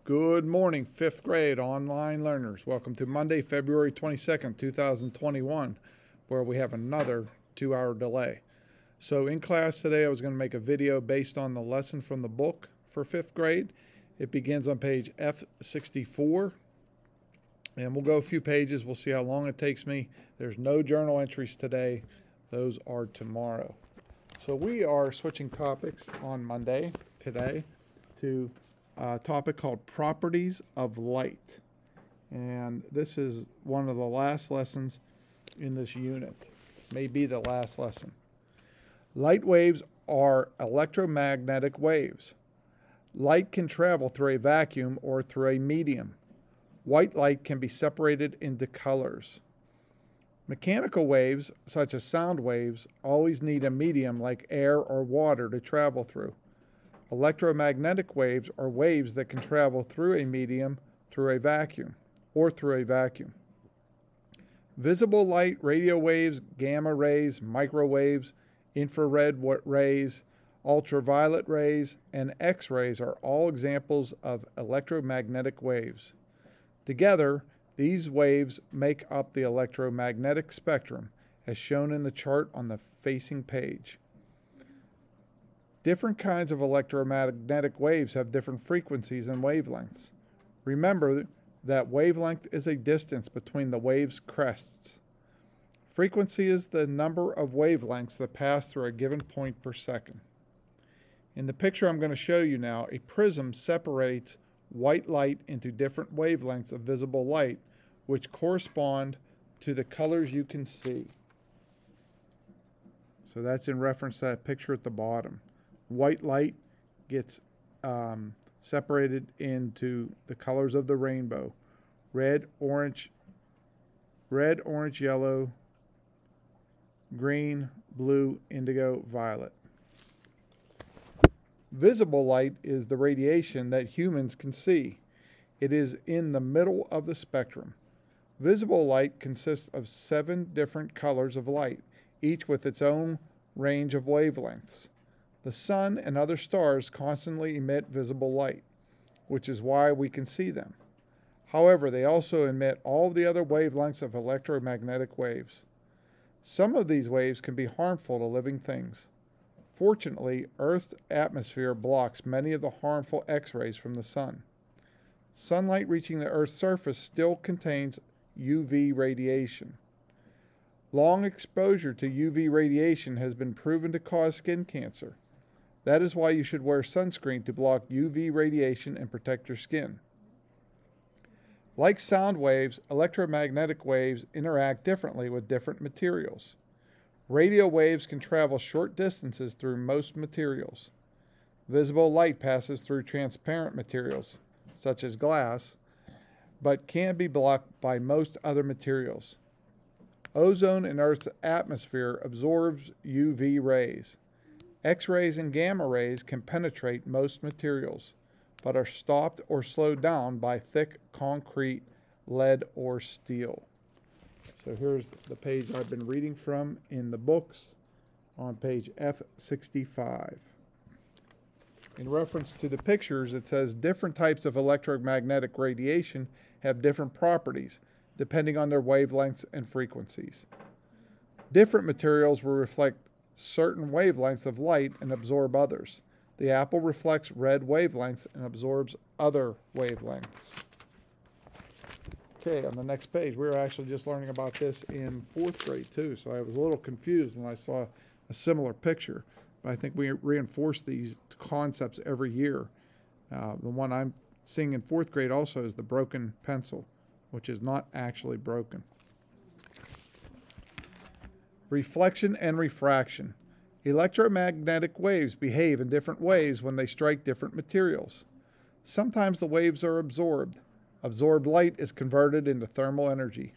Good morning, fifth grade online learners. Welcome to Monday, February 22nd, 2021, where we have another 2-hour delay. So in class today, I was going to make a video based on the lesson from the book for fifth grade. It begins on page F64, and we'll go a few pages. We'll see how long it takes me. There's no journal entries today. Those are tomorrow. So we are switching topics on Monday today to a topic called Properties of Light. And this is one of the last lessons in this unit, maybe the last lesson. Light waves are electromagnetic waves. Light can travel through a vacuum or through a medium. White light can be separated into colors. Mechanical waves, such as sound waves, always need a medium like air or water to travel through. Electromagnetic waves are waves that can travel through a medium, through a vacuum. Visible light, radio waves, gamma rays, microwaves, infrared rays, ultraviolet rays, and X-rays are all examples of electromagnetic waves. Together, these waves make up the electromagnetic spectrum, as shown in the chart on the facing page. Different kinds of electromagnetic waves have different frequencies and wavelengths. Remember that wavelength is a distance between the wave's crests. Frequency is the number of wavelengths that pass through a given point per second. In the picture I'm going to show you now, a prism separates white light into different wavelengths of visible light, which correspond to the colors you can see. So that's in reference to that picture at the bottom. White light gets separated into the colors of the rainbow: red, orange, yellow, green, blue, indigo, violet. Visible light is the radiation that humans can see. It is in the middle of the spectrum. Visible light consists of 7 different colors of light, each with its own range of wavelengths. The sun and other stars constantly emit visible light, which is why we can see them. However, they also emit all the other wavelengths of electromagnetic waves. Some of these waves can be harmful to living things. Fortunately, Earth's atmosphere blocks many of the harmful X-rays from the sun. Sunlight reaching the Earth's surface still contains UV radiation. Long exposure to UV radiation has been proven to cause skin cancer. That is why you should wear sunscreen to block UV radiation and protect your skin. Like sound waves, electromagnetic waves interact differently with different materials. Radio waves can travel short distances through most materials. Visible light passes through transparent materials, such as glass, but can be blocked by most other materials. Ozone in Earth's atmosphere absorbs UV rays. X-rays and gamma rays can penetrate most materials, but are stopped or slowed down by thick concrete, lead, or steel. So here's the page I've been reading from in the books on page F65. In reference to the pictures, it says different types of electromagnetic radiation have different properties depending on their wavelengths and frequencies. Different materials will reflect certain wavelengths of light and absorb others. The apple reflects red wavelengths and absorbs other wavelengths. Okay, on the next page, we were actually just learning about this in 4th grade too, so I was a little confused when I saw a similar picture. But I think we reinforce these concepts every year. The one I'm seeing in 4th grade also is the broken pencil, which is not actually broken. Reflection and refraction. Electromagnetic waves behave in different ways when they strike different materials. Sometimes the waves are absorbed. Absorbed light is converted into thermal energy.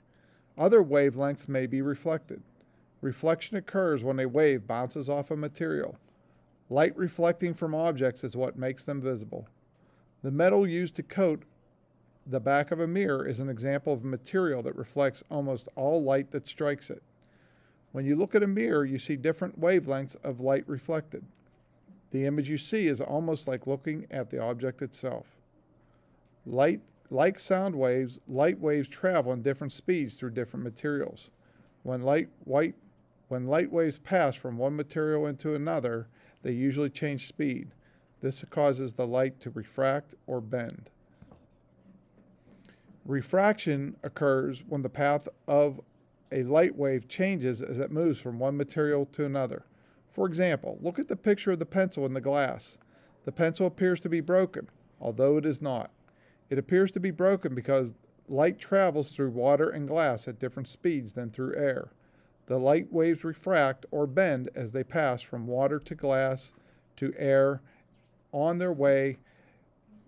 Other wavelengths may be reflected. Reflection occurs when a wave bounces off a material. Light reflecting from objects is what makes them visible. The metal used to coat the back of a mirror is an example of a material that reflects almost all light that strikes it. When you look at a mirror, you see different wavelengths of light reflected. The image you see is almost like looking at the object itself. Like sound waves, light waves travel in different speeds through different materials. When light waves pass from one material into another, they usually change speed. This causes the light to refract or bend. Refraction occurs when the path of a light wave changes as it moves from one material to another. For example, look at the picture of the pencil in the glass. The pencil appears to be broken, although it is not. It appears to be broken because light travels through water and glass at different speeds than through air. The light waves refract or bend as they pass from water to glass to air on their way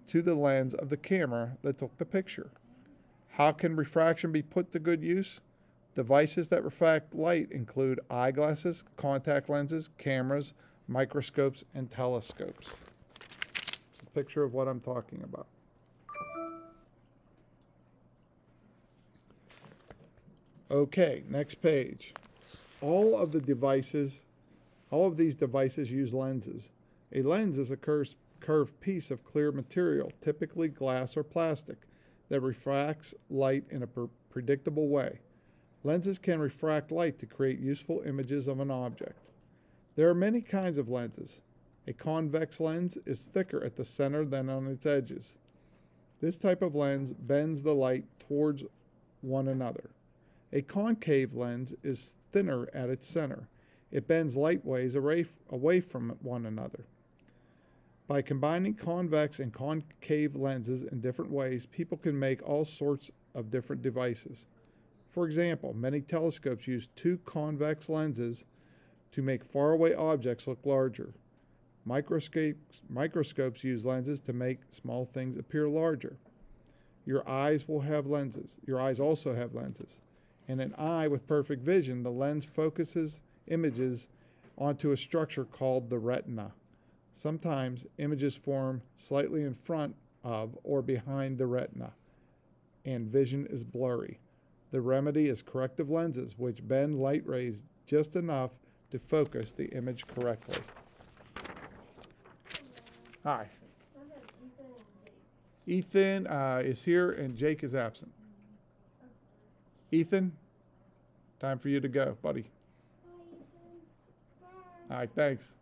to the lens of the camera that took the picture. How can refraction be put to good use? Devices that refract light include eyeglasses, contact lenses, cameras, microscopes, and telescopes. It's a picture of what I'm talking about. Okay, next page. All of these devices use lenses. A lens is a curved piece of clear material, typically glass or plastic, that refracts light in a predictable way. Lenses can refract light to create useful images of an object. There are many kinds of lenses. A convex lens is thicker at the center than on its edges. This type of lens bends the light towards one another. A concave lens is thinner at its center. It bends light waves away from one another. By combining convex and concave lenses in different ways, people can make all sorts of different devices. For example, many telescopes use two convex lenses to make faraway objects look larger. Microscopes use lenses to make small things appear larger. Your eyes also have lenses. In an eye with perfect vision, the lens focuses images onto a structure called the retina. Sometimes images form slightly in front of or behind the retina, and vision is blurry. The remedy is corrective lenses, which bend light rays just enough to focus the image correctly. Hi. Ethan is here and Jake is absent. Ethan, time for you to go, buddy. All right, thanks.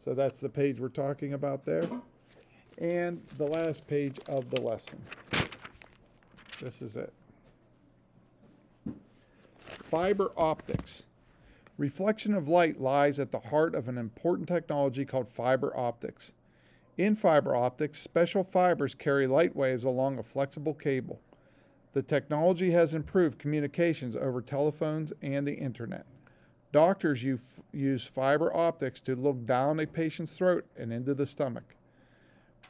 So that's the page we're talking about there. And the last page of the lesson. This is it. Fiber optics. Reflection of light lies at the heart of an important technology called fiber optics. In fiber optics, special fibers carry light waves along a flexible cable. The technology has improved communications over telephones and the internet. Doctors use fiber optics to look down a patient's throat and into the stomach.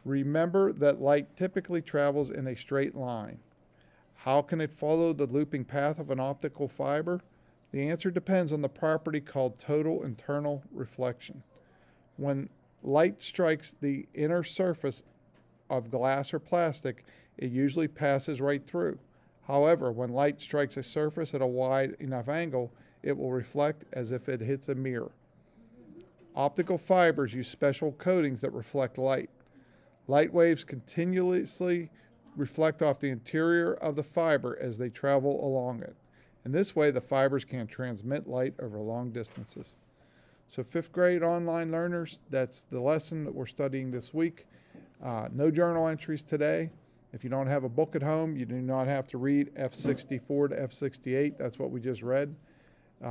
Remember that light typically travels in a straight line. How can it follow the looping path of an optical fiber? The answer depends on the property called total internal reflection. When light strikes the inner surface of glass or plastic, it usually passes right through. However, when light strikes a surface at a wide enough angle, it will reflect as if it hits a mirror. Optical fibers use special coatings that reflect light. Light waves continuously reflect off the interior of the fiber as they travel along it. In this way, the fibers can transmit light over long distances. So 5th grade online learners, that's the lesson that we're studying this week. No journal entries today. If you don't have a book at home, you do not have to read F64 to F68. That's what we just read.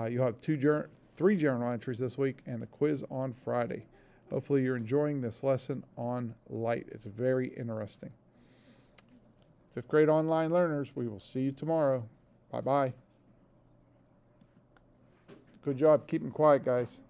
You'll have 3 journal entries this week and a quiz on Friday. Hopefully you're enjoying this lesson on light. It's very interesting. 5th grade online learners, we will see you tomorrow. Bye-bye. Good job keeping quiet, guys.